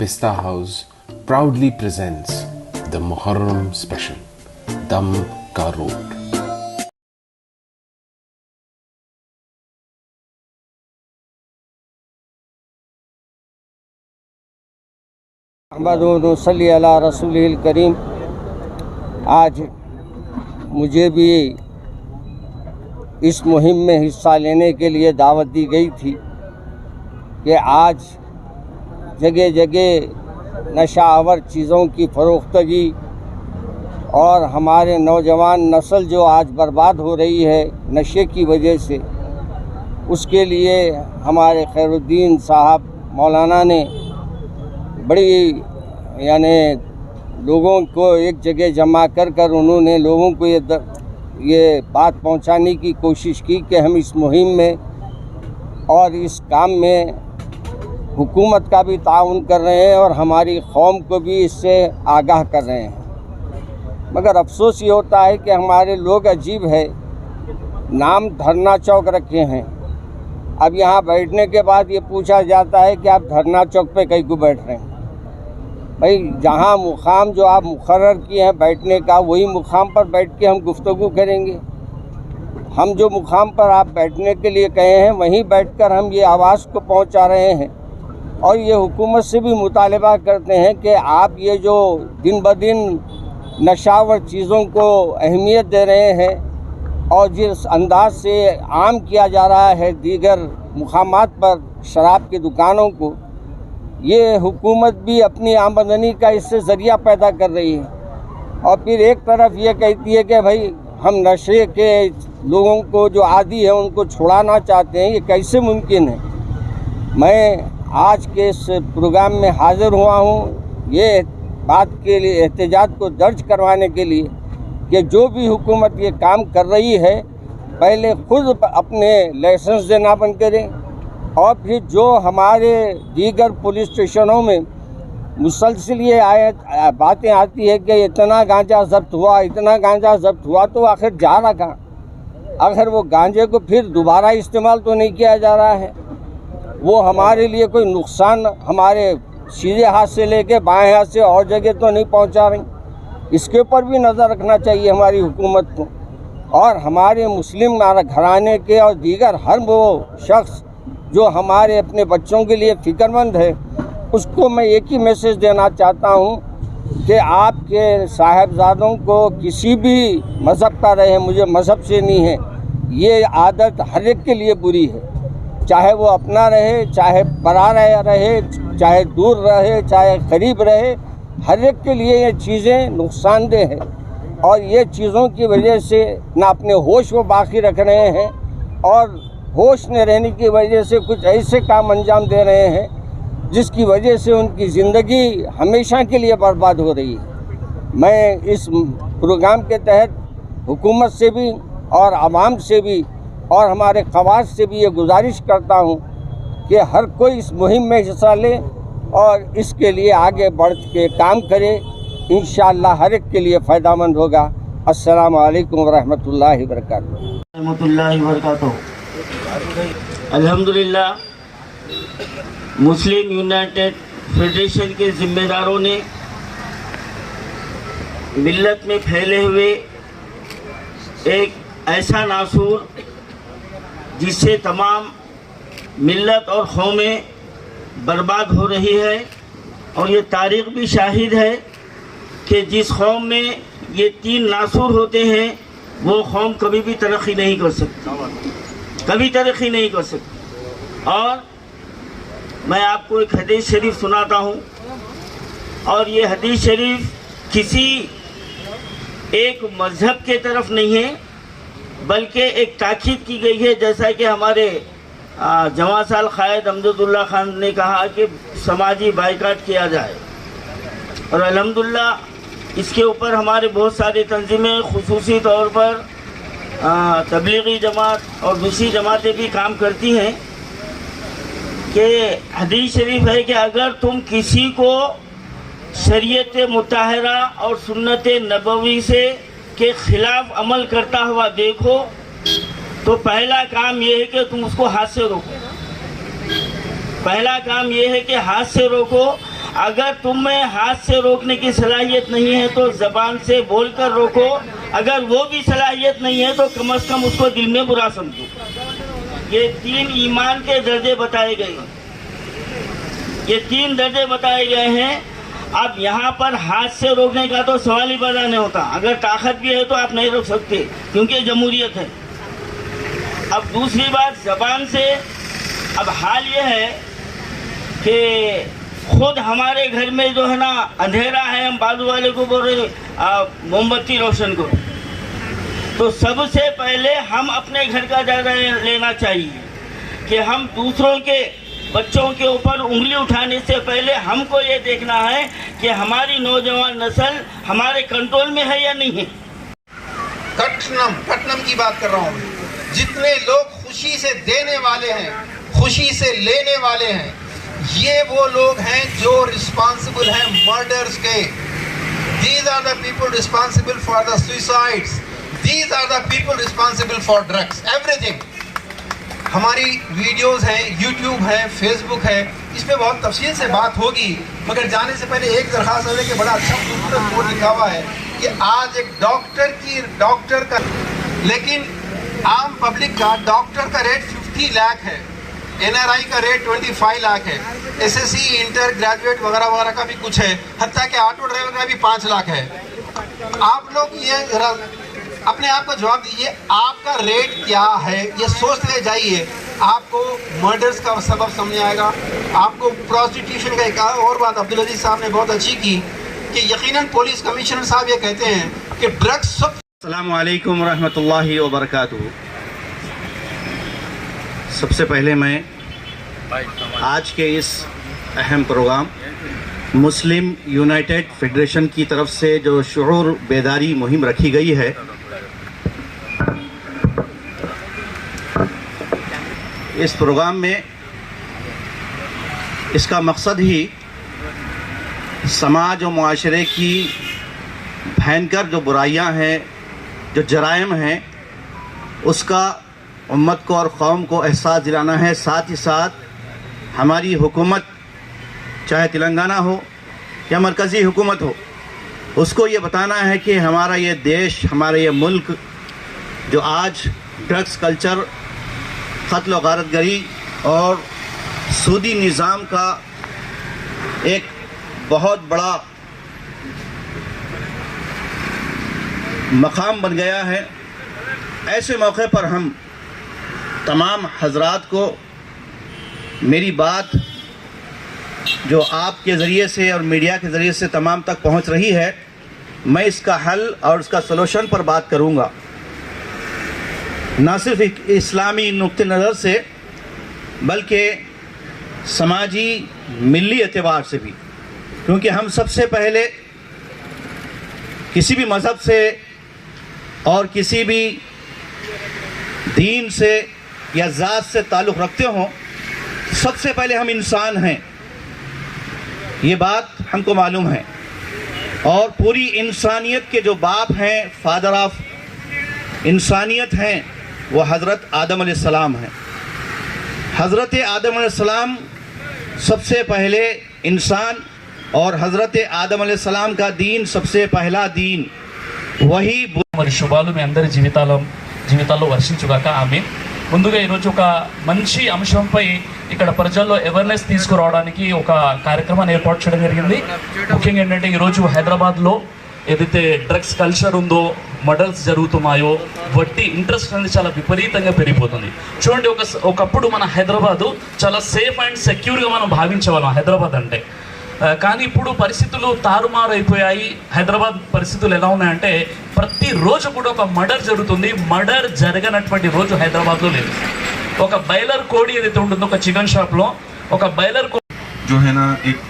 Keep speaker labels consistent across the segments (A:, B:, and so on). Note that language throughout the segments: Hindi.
A: Pista House proudly presents the Muharram Special, Dam Ka Road.
B: अहमदुन सल्ली अला रसूलिल करीम। आज मुझे भी इस मुहिम में हिस्सा लेने के लिए दावत दी गई थी कि आज जगह जगह नशा आवर चीज़ों की फ़रोख्तगी और हमारे नौजवान नस्ल जो आज बर्बाद हो रही है नशे की वजह से, उसके लिए हमारे खैरुद्दीन साहब मौलाना ने बड़ी लोगों को एक जगह जमा कर उन्होंने लोगों को ये बात पहुंचाने की कोशिश की कि हम इस मुहिम में और इस काम में हुकूमत का भी ताउन कर रहे हैं और हमारी कौम को भी इससे आगाह कर रहे हैं। मगर अफसोस ये होता है कि हमारे लोग अजीब है, नाम धरना चौक रखे हैं। अब यहाँ बैठने के बाद ये पूछा जाता है कि आप धरना चौक पे कहीं को बैठ रहे हैं। भाई, जहाँ मुकाम जो आप मुकर्रर किए हैं बैठने का, वही मुकाम पर बैठ के हम गुफ्तगू करेंगे। हम जो मुकाम पर आप बैठने के लिए कहे हैं वहीं बैठकर हम ये आवाज़ को पहुंचा रहे हैं और ये हुकूमत से भी मुतालबा करते हैं कि आप ये जो दिन ब दिन नशावर चीज़ों को अहमियत दे रहे हैं और जिस अंदाज से आम किया जा रहा है दीगर मुकामात पर शराब की दुकानों को, ये हुकूमत भी अपनी आमदनी का इससे ज़रिया पैदा कर रही है। और फिर एक तरफ ये कहती है कि भाई हम नशे के लोगों को जो आदी है उनको छुड़ाना चाहते हैं। ये कैसे मुमकिन है? मैं आज के इस प्रोग्राम में हाज़िर हुआ हूँ ये बात के लिए, एहतजाज को दर्ज करवाने के लिए कि जो भी हुकूमत ये काम कर रही है पहले ख़ुद अपने लाइसेंस देना बंद करें और फिर जो हमारे दीगर पुलिस स्टेशनों में मुसलसल ये बातें आती है कि इतना गांजा जब्त हुआ, इतना गांजा जब्त हुआ, तो आखिर जा रहा कहाँ? अगर वो गांजे को फिर दोबारा इस्तेमाल तो नहीं किया जा रहा है, वो हमारे लिए कोई नुकसान हमारे सीधे हाथ से लेके बाएं हाथ से और जगह तो नहीं पहुंचा रही। इसके ऊपर भी नज़र रखना चाहिए हमारी हुकूमत को। और हमारे मुस्लिम घराने के और दीगर हर वो शख्स जो हमारे अपने बच्चों के लिए फ़िक्रमंद है, उसको मैं एक ही मैसेज देना चाहता हूँ कि आपके साहबजादों को किसी भी मज़हब का रहे, मुझे मज़हब से नहीं है, ये आदत हर एक के लिए बुरी है। चाहे वो अपना रहे, चाहे परा रहे, चाहे दूर रहे, चाहे करीब रहे, हर एक के लिए ये चीज़ें नुकसानदेह हैं। और ये चीज़ों की वजह से ना अपने होश को बाकी रख रहे हैं और होश न रहने की वजह से कुछ ऐसे काम अंजाम दे रहे हैं जिसकी वजह से उनकी ज़िंदगी हमेशा के लिए बर्बाद हो रही है। मैं इस प्रोग्राम के तहत हुकूमत से भी और आवाम से भी और हमारे ख़वास से भी ये गुजारिश करता हूँ कि हर कोई इस मुहिम में हिस्सा ले और इसके लिए आगे बढ़ के काम करे। इंशाअल्लाह हर एक के लिए फ़ायदामंद होगा। अस्सलामु अलैकुम वरहमतुल्लाहि वबरकातुहू।
C: अल्हम्दुलिल्लाह, मुस्लिम यूनाइटेड फेडरेशन के ज़िम्मेदारों ने मिल्लत में फैले हुए एक ऐसा नासूर जिससे तमाम मिल्लत और कौमें बर्बाद हो रही है, और ये तारीख़ भी शाहिद है कि जिस कौम में ये तीन नासूर होते हैं वो कौम कभी भी तरक्की नहीं कर सकती, कभी तरक्की नहीं कर सकती। और मैं आपको एक हदीस शरीफ सुनाता हूँ, और ये हदीस शरीफ किसी एक मज़हब के तरफ नहीं है बल्कि एक ताकीद की गई है। जैसा कि हमारे जवां साल क़ायद अमजदुल्ला खान ने कहा कि समाजी बाइकाट किया जाए, और अल्हम्दुलिल्लाह इसके ऊपर हमारे बहुत सारी तंजीमें खुसूसी तौर पर तबलीगी जमात और दूसरी जमातें भी काम करती हैं कि हदीस शरीफ है कि अगर तुम किसी को शरीयत मुताहरा और सुन्नत नबवी से के ख़िलाफ़ अमल करता हुआ देखो तो पहला काम ये है कि तुम उसको हाथ से रोको। पहला काम ये है कि हाथ से रोको। अगर तुम में हाथ से रोकने की सलाहियत नहीं है तो जबान से बोलकर रोको, अगर वो भी सलाहियत नहीं है तो कम से कम उसको दिल में बुरा समझो। ये 3 ईमान के दर्जे बताए गए हैं, ये 3 दर्जे बताए गए हैं। अब यहाँ पर हाथ से रोकने का तो सवाल ही पैदा नहीं होता, अगर ताकत भी है तो आप नहीं रोक सकते क्योंकि जमहूरियत है। अब दूसरी बात जबान से, अब हाल ये है कि खुद हमारे घर में जो है ना अंधेरा है, हम बाजू वाले को बोल रहे मोमबत्ती रोशन करो, तो सबसे पहले हम अपने घर का जायजा लेना चाहिए कि हम दूसरों के बच्चों के ऊपर उंगली उठाने से पहले हमको ये देखना है कि हमारी नौजवान नस्ल हमारे कंट्रोल में है या नहीं है।
D: कट्टनम की बात कर रहा हूँ मैं। जितने लोग खुशी से देने वाले हैं, खुशी से लेने वाले हैं, ये वो लोग हैं जो रिस्पॉन्सिबल हैं मर्डर्स के। These are the people responsible for the suicides. These are the people responsible for drugs. Everything. हमारी वीडियोस हैं, यूट्यूब है, फेसबुक है, इस पे बहुत तफसील से बात होगी, मगर जाने से पहले एक दरखास्त है कि बड़ा अच्छा खूबसूरत बोर्ड लिखा हुआ है कि आज एक डॉक्टर का, लेकिन आम पब्लिक का डॉक्टर का रेट 50 लाख है, NRI का रेट 25 लाख है, SSC इंटर ग्रेजुएट वगैरह वगैरह का भी कुछ है, हत्ता के ऑटो ड्राइवर का भी 5 लाख है। आप लोग ये जरा अपने आप को जवाब दीजिए, आपका रेट क्या है, ये सोच ले जाइए। आपको मर्डर्स का सबब समझ आएगा, आपको प्रोस्टिट्यूशन का। एक और बात अब्दुल अजीज साहब ने बहुत अच्छी की कि यकीनन पुलिस कमिश्नर साहब ये कहते हैं कि ड्रग्स सब।
E: अस्सलामु अलैकुम रहमतुल्लाहि व बरकातुहू। सबसे पहले मैं आज के इस अहम प्रोग्राम मुस्लिम यूनाइटेड फेडरेशन की तरफ से जो शुऊर बेदारी मुहिम रखी गई है, इस प्रोग्राम में इसका मकसद ही समाज और मुआशरे की भयंकर जो बुराइयां हैं, जो जराइम हैं, उसका उम्मत को और कौम को एहसास दिलाना है। साथ ही साथ हमारी हुकूमत, चाहे तेलंगाना हो या मरकज़ी हुकूमत हो, उसको ये बताना है कि हमारा ये देश, हमारा ये मुल्क जो आज ड्रग्स कल्चर, क़त्ल और गारतगरी और सूदी निज़ाम का एक बहुत बड़ा मकाम बन गया है, ऐसे मौके पर हम तमाम हजरात को मेरी बात जो आपके ज़रिए से और मीडिया के ज़रिए से तमाम तक पहुंच रही है, मैं इसका हल और इसका सलूशन पर बात करूंगा, न सिर्फ एक इस्लामी नुक्ते नज़र से बल्कि समाजी मिली एतबार से भी, क्योंकि हम सबसे पहले किसी भी मज़हब से और किसी भी दीन से या ज़ात से ताल्लुक़ रखते हों, सबसे पहले हम इंसान हैं, ये बात हमको मालूम है। और पूरी इंसानियत के जो बाप हैं, फादर ऑफ इंसानियत हैं, वो हज़रत आदम अलैहिस्सलाम हैं। हज़रत आदम अलैहिस्सलाम सबसे पहले इंसान, और हज़रत आदम अलैहिस्सलाम का दीन सबसे पहला दीन वही।
F: మరి శుభాలు మీ అందరి జీవితాల్లో వర్షించుగాక ఆమీన్। ముందుగా ఈరోజు ఒక మంచి అంశంపై ఇక్కడ ప్రజల్లో అవేర్నెస్ తీసుకురావడానికి ఒక కార్యక్రమాన్ని ఏర్పాటు చేయడం జరిగింది। ముఖ్యంగా ఏంటంటే ఈరోజు హైదరాబాద్లో ఏదైతే డ్రగ్స్ కల్చర్ ఉందో, మర్డర్స్ జరుగుతున్నాయో, వట్టి ఇంట్రెస్ట్ అనేది చాలా విపరీతంగా పెరిగిపోతుంది। చూడండి, ఒకప్పుడు మన హైదరాబాదు చాలా సేఫ్ అండ్ సెక్యూర్గా మనం భావించేవాళ్ళం హైదరాబాద్ అంటే, కానీ ఇప్పుడు పరిస్థితులు తారుమారు అయిపోయాయి। హైదరాబాద్ పరిస్థితులు ఎలా ఉన్నాయంటే ప్రతిరోజు కూడా ఒక మర్డర్ జరుగుతుంది। మర్డర్ జరగనటువంటి రోజు హైదరాబాద్లో లేదు। ఒక బాయిలర్ కోడి ఏదైతే ఉంటుందో ఒక చికెన్ షాప్లో ఒక బాయిలర్
G: जो है ना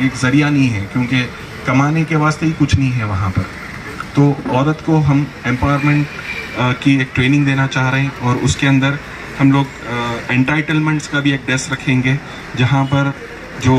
G: एक जरिया नहीं है, क्योंकि कमाने के वास्ते ही कुछ नहीं है वहाँ पर। तो औरत को हम एम्पावरमेंट की एक ट्रेनिंग देना चाह रहे हैं, और उसके अंदर हम लोग एंटाइटलमेंट्स का भी एक डेस्क रखेंगे, जहाँ पर जो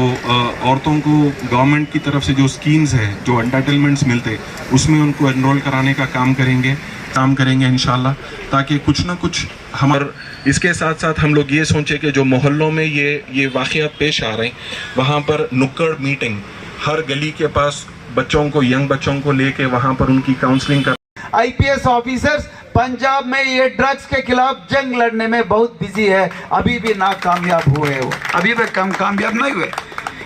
G: औरतों को गवर्नमेंट की तरफ से जो स्कीम्स है, जो एंटाइटलमेंट्स मिलते, उसमें उनको एनरोल कराने का काम करेंगे इंशाल्लाह, ताकि कुछ ना कुछ हमारे। इसके साथ साथ हम लोग ये सोचे कि जो मोहल्लों में ये वाक़यात पेश आ रहे हैं, वहाँ पर नुक्कड़ मीटिंग हर गली के पास बच्चों को, यंग बच्चों को लेके वहाँ पर उनकी काउंसलिंग कर।
H: आईपीएस ऑफिसर्स पंजाब में ये ड्रग्स के खिलाफ जंग लड़ने में बहुत बिजी है, अभी भी नाकामयाब हुए वो, अभी भी कामयाब नहीं हुए।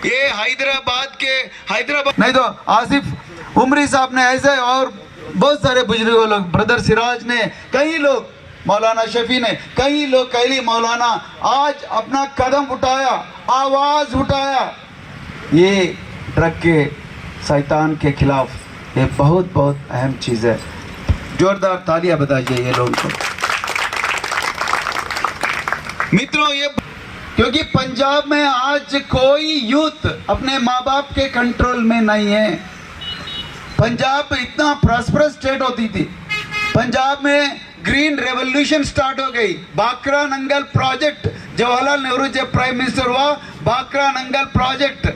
H: ये हैदराबाद नहीं तो आसिफ उमरी साहब ने ऐसे, और बहुत सारे बुजुर्गों लोग, ब्रदर सिराज ने, कई लोग, मौलाना शफी ने, कई लोग, कैली मौलाना आज अपना कदम उठाया, आवाज उठाया ये ड्रग के शैतान के खिलाफ। ये बहुत बहुत अहम चीज है। जोरदार तालियां बताइए ये लोगों को। मित्रों, ये क्योंकि पंजाब में आज कोई यूथ अपने माँ बाप के कंट्रोल में नहीं है। पंजाब इतना प्रॉस्परस स्टेट होती थी, पंजाब में ग्रीन रेवोल्यूशन स्टार्ट हो गई। बाकरा नंगल प्रोजेक्ट, जवाहरलाल नेहरू जब प्राइम मिनिस्टर हुआ, बाकरा नंगल प्रोजेक्ट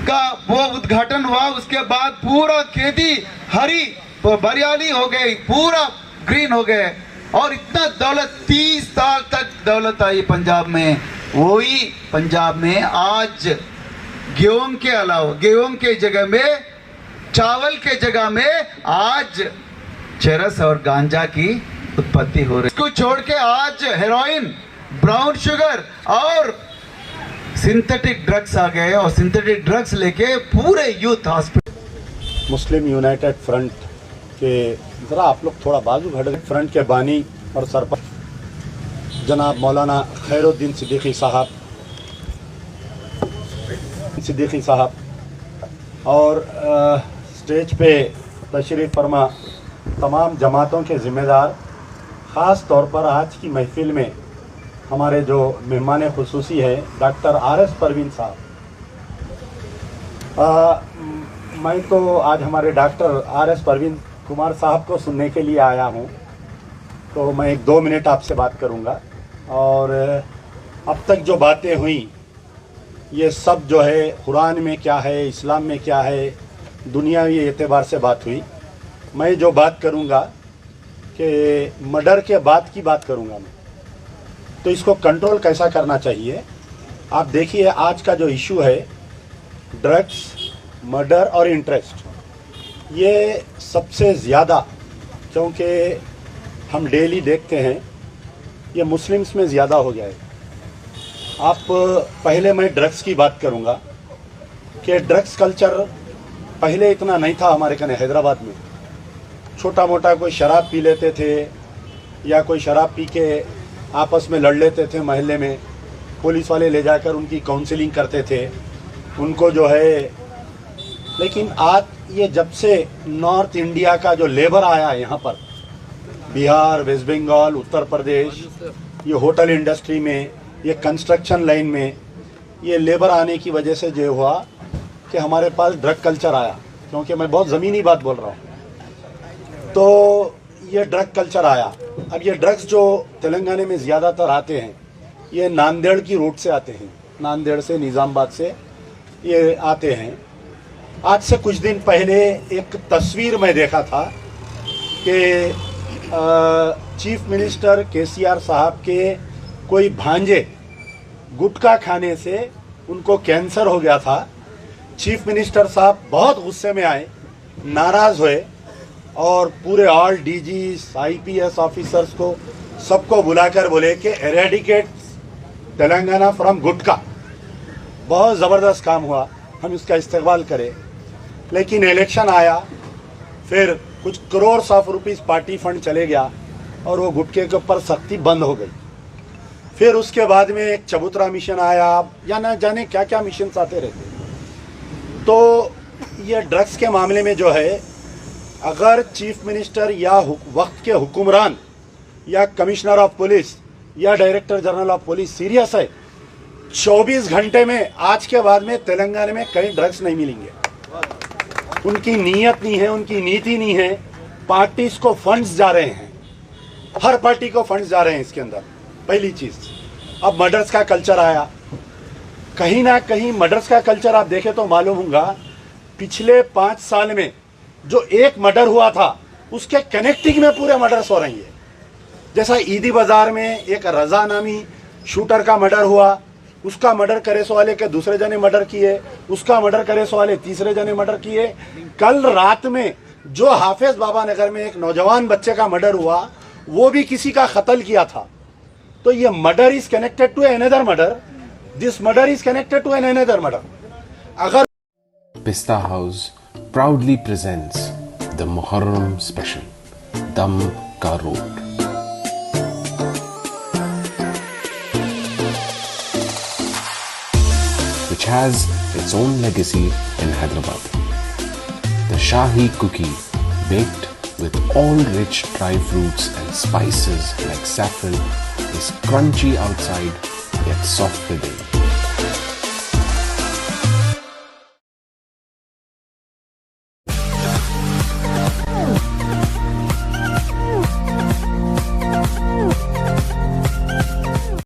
H: का वो उद्घाटन हुआ। उसके बाद पूरा खेती हरी हरियाली हो गई, पूरा ग्रीन हो गए, और इतना दौलत 30 साल तक दौलत आई पंजाब में। वही पंजाब में आज गेहूं के अलावा, गेहूं के जगह में, चावल के जगह में आज चरस और गांजा की उत्पत्ति हो रही है। इसको छोड़ के आज हेरोइन, ब्राउन शुगर और सिंथेटिक ड्रग्स आ गए, और सिंथेटिक ड्रग्स लेके पूरे youth hospital.
I: Muslim United front के, ज़रा आप लोग थोड़ा बाजू हट, फ्रंट के बानी और सरपंच जनाब मौलाना खैरुद्दीन सिद्दीकी साहब और स्टेज पे तशरीफ़ फरमा तमाम जमातों के ज़िम्मेदार, ख़ास तौर पर आज की महफ़िल में हमारे जो मेहमान खुसूसी है डॉक्टर RS परवीन साहब। मैं तो आज हमारे डॉक्टर RS परवीन कुमार साहब को सुनने के लिए आया हूँ, तो मैं 1-2 मिनट आपसे बात करूँगा। और अब तक जो बातें हुई ये सब जो है कुरान में क्या है, इस्लाम में क्या है, दुनियावी एतबार से बात हुई। मैं जो बात करूँगा कि मर्डर के बाद की बात करूँगा मैं, तो इसको कंट्रोल कैसा करना चाहिए। आप देखिए आज का जो इशू है ड्रग्स, मर्डर और इंटरेस्ट, ये सबसे ज़्यादा, क्योंकि हम डेली देखते हैं ये मुस्लिम्स में ज़्यादा हो गया है। आप पहले मैं ड्रग्स की बात करूँगा कि ड्रग्स कल्चर पहले इतना नहीं था हमारे कने हैदराबाद में। छोटा मोटा कोई शराब पी लेते थे या कोई शराब पी के आपस में लड़ लेते थे मोहल्ले में, पुलिस वाले ले जाकर उनकी काउंसलिंग करते थे उनको जो है। लेकिन आज ये जब से नॉर्थ इंडिया का जो लेबर आया है यहाँ पर, बिहार, वेस्ट बंगाल, उत्तर प्रदेश, ये होटल इंडस्ट्री में, ये कंस्ट्रक्शन लाइन में, ये लेबर आने की वजह से जो हुआ कि हमारे पास ड्रग कल्चर आया। क्योंकि मैं बहुत ज़मीनी बात बोल रहा हूँ, तो ये ड्रग कल्चर आया। अब ये ड्रग्स जो तेलंगाना में ज़्यादातर आते हैं ये नांदेड़ की रूट से आते हैं, नांदेड़ से, निज़ामाबाद से ये आते हैं। आज से कुछ दिन पहले एक तस्वीर मैं देखा था कि चीफ मिनिस्टर KCR साहब के कोई भांजे गुटखा खाने से उनको कैंसर हो गया था। चीफ मिनिस्टर साहब बहुत गुस्से में आए, नाराज़ हुए और पूरे ऑल DGs, IPS ऑफिसर्स को सबको बुलाकर बोले कि एरेडिकेट तेलंगाना फ्रॉम गुटखा। बहुत ज़बरदस्त काम हुआ, हम इसका इस्तेमाल करें। लेकिन इलेक्शन आया, फिर कुछ crore of rupees party fund चले गया और वो गुटखे के ऊपर सख्ती बंद हो गई। फिर उसके बाद में एक चबूतरा मिशन आया, या ना जाने क्या क्या मिशन आते रहते। तो ये ड्रग्स के मामले में जो है, अगर चीफ मिनिस्टर या वक्त के हुक्मरान या कमिश्नर ऑफ पुलिस या director general of police serious है, 24 घंटे में आज के बाद में तेलंगाना में कहीं ड्रग्स नहीं मिलेंगे। उनकी नीयत नहीं है, उनकी नीति नहीं है। पार्टीज को फंड्स जा रहे हैं, हर पार्टी को फंड्स जा रहे हैं इसके अंदर, पहली चीज़। अब मर्डर्स का कल्चर आया, कहीं ना कहीं मर्डर्स का कल्चर आप देखें तो मालूम होगा पिछले 5 साल में जो एक मर्डर हुआ था उसके कनेक्टिंग में पूरे मर्डर्स हो रही है। जैसा ईदी बाजार में एक रजा नामी शूटर का मर्डर हुआ, उसका मर्डर करे सो वाले के दूसरे जने मर्डर किए, उसका मर्डर करे सो वाले तीसरे जने मर्डर किए। कल रात में जो हाफिज बाबा नगर में एक नौजवान बच्चे का मर्डर हुआ, वो भी किसी का कत्ल किया था। तो ये murder is connected to another murder, this murder is connected to another murder. अगर
A: Pista House proudly presents the Muharram special, Dam Ka Road. Which has its own legacy in Hyderabad. The Shahi cookie, baked with all rich dry fruits and spices like saffron, is crunchy outside yet soft within.